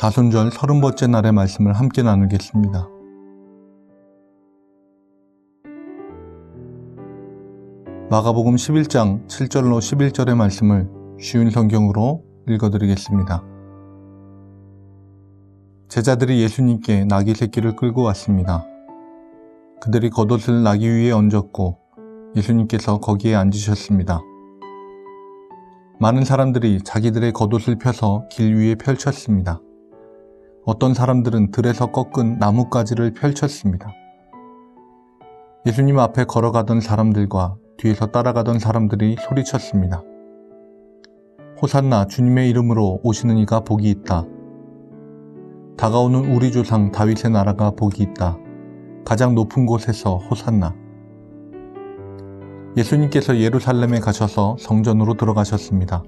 자손절 30번째 날의 말씀을 함께 나누겠습니다. 마가복음 11장 7절로 11절의 말씀을 쉬운 성경으로 읽어드리겠습니다. 제자들이 예수님께 나귀 새끼를 끌고 왔습니다. 그들이 겉옷을 나귀 위에 얹었고 예수님께서 거기에 앉으셨습니다. 많은 사람들이 자기들의 겉옷을 펴서 길 위에 펼쳤습니다. 어떤 사람들은 들에서 꺾은 나뭇가지를 펼쳤습니다. 예수님 앞에 걸어가던 사람들과 뒤에서 따라가던 사람들이 소리쳤습니다. 호산나, 주님의 이름으로 오시는 이가 복이 있다. 다가오는 우리 조상 다윗의 나라가 복이 있다. 가장 높은 곳에서 호산나. 예수님께서 예루살렘에 가셔서 성전으로 들어가셨습니다.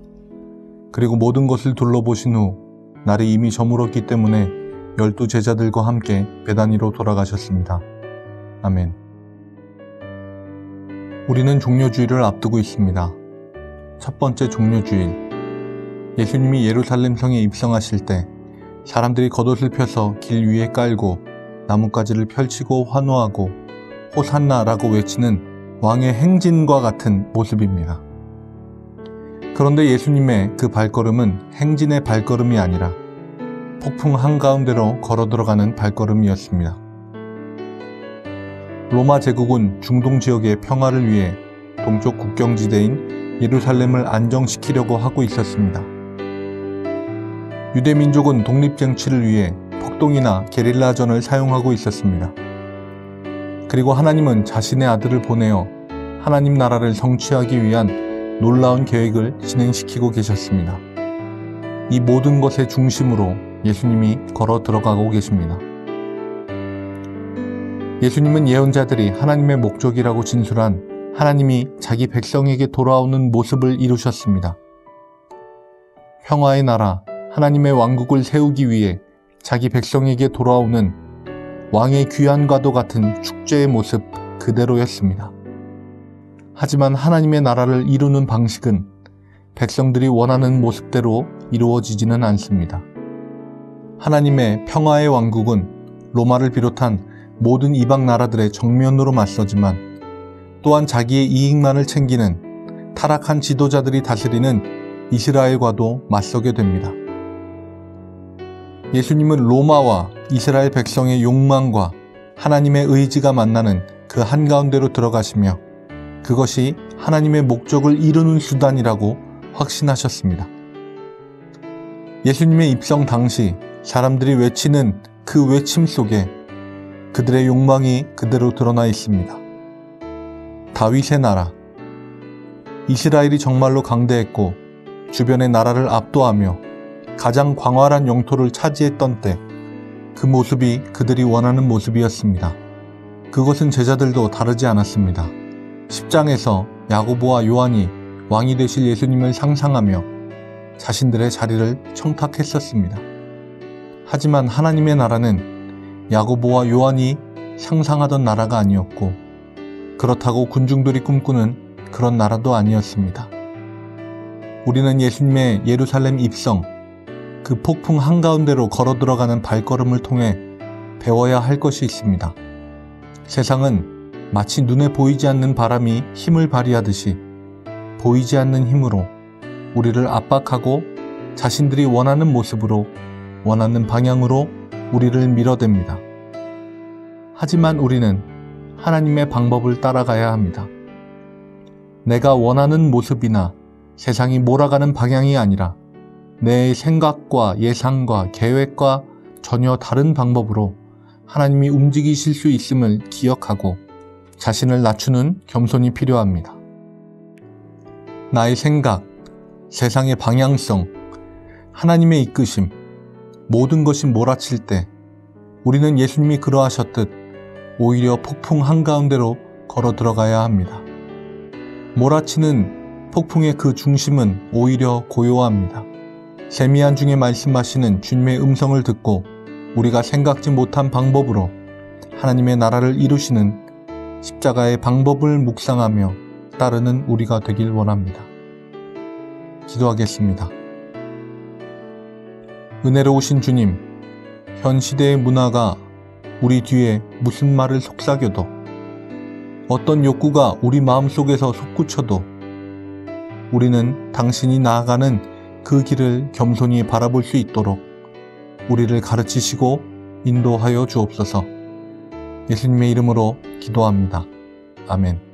그리고 모든 것을 둘러보신 후 날이 이미 저물었기 때문에 12 제자들과 함께 베다니로 돌아가셨습니다. 아멘. 우리는 종려주일을 앞두고 있습니다. 첫 번째 종려주일. 예수님이 예루살렘 성에 입성하실 때 사람들이 겉옷을 펴서 길 위에 깔고 나뭇가지를 펼치고 환호하고 호산나라고 외치는 왕의 행진과 같은 모습입니다. 그런데 예수님의 그 발걸음은 행진의 발걸음이 아니라 폭풍 한가운데로 걸어 들어가는 발걸음이었습니다. 로마 제국은 중동 지역의 평화를 위해 동쪽 국경지대인 예루살렘을 안정시키려고 하고 있었습니다. 유대민족은 독립정치를 위해 폭동이나 게릴라전을 사용하고 있었습니다. 그리고 하나님은 자신의 아들을 보내어 하나님 나라를 성취하기 위한 놀라운 계획을 진행시키고 계셨습니다. 이 모든 것의 중심으로 예수님이 걸어 들어가고 계십니다. 예수님은 예언자들이 하나님의 목적이라고 진술한 하나님이 자기 백성에게 돌아오는 모습을 이루셨습니다. 평화의 나라, 하나님의 왕국을 세우기 위해 자기 백성에게 돌아오는 왕의 귀환과도 같은 축제의 모습 그대로였습니다. 하지만 하나님의 나라를 이루는 방식은 백성들이 원하는 모습대로 이루어지지는 않습니다. 하나님의 평화의 왕국은 로마를 비롯한 모든 이방 나라들의 정면으로 맞서지만 또한 자기의 이익만을 챙기는 타락한 지도자들이 다스리는 이스라엘과도 맞서게 됩니다. 예수님은 로마와 이스라엘 백성의 욕망과 하나님의 의지가 만나는 그 한가운데로 들어가시며 그것이 하나님의 목적을 이루는 수단이라고 확신하셨습니다. 예수님의 입성 당시 사람들이 외치는 그 외침 속에 그들의 욕망이 그대로 드러나 있습니다. 다윗의 나라. 이스라엘이 정말로 강대했고 주변의 나라를 압도하며 가장 광활한 영토를 차지했던 때 그 모습이 그들이 원하는 모습이었습니다. 그것은 제자들도 다르지 않았습니다. 10장에서 야고보와 요한이 왕이 되실 예수님을 상상하며 자신들의 자리를 청탁했었습니다. 하지만 하나님의 나라는 야고보와 요한이 상상하던 나라가 아니었고 그렇다고 군중들이 꿈꾸는 그런 나라도 아니었습니다. 우리는 예수님의 예루살렘 입성, 그 폭풍 한가운데로 걸어 들어가는 발걸음을 통해 배워야 할 것이 있습니다. 세상은 마치 눈에 보이지 않는 바람이 힘을 발휘하듯이 보이지 않는 힘으로 우리를 압박하고 자신들이 원하는 모습으로 원하는 방향으로 우리를 밀어댑니다. 하지만 우리는 하나님의 방법을 따라가야 합니다. 내가 원하는 모습이나 세상이 몰아가는 방향이 아니라 내 생각과 예상과 계획과 전혀 다른 방법으로 하나님이 움직이실 수 있음을 기억하고 자신을 낮추는 겸손이 필요합니다. 나의 생각, 세상의 방향성, 하나님의 이끄심, 모든 것이 몰아칠 때 우리는 예수님이 그러하셨듯 오히려 폭풍 한가운데로 걸어 들어가야 합니다. 몰아치는 폭풍의 그 중심은 오히려 고요합니다. 세미한 중에 말씀하시는 주님의 음성을 듣고 우리가 생각지 못한 방법으로 하나님의 나라를 이루시는 십자가의 방법을 묵상하며 따르는 우리가 되길 원합니다. 기도하겠습니다. 은혜로우신 주님, 현 시대의 문화가 우리 뒤에 무슨 말을 속삭여도, 어떤 욕구가 우리 마음속에서 솟구쳐도 우리는 당신이 나아가는 그 길을 겸손히 바라볼 수 있도록 우리를 가르치시고 인도하여 주옵소서. 예수님의 이름으로 기도합니다. 아멘.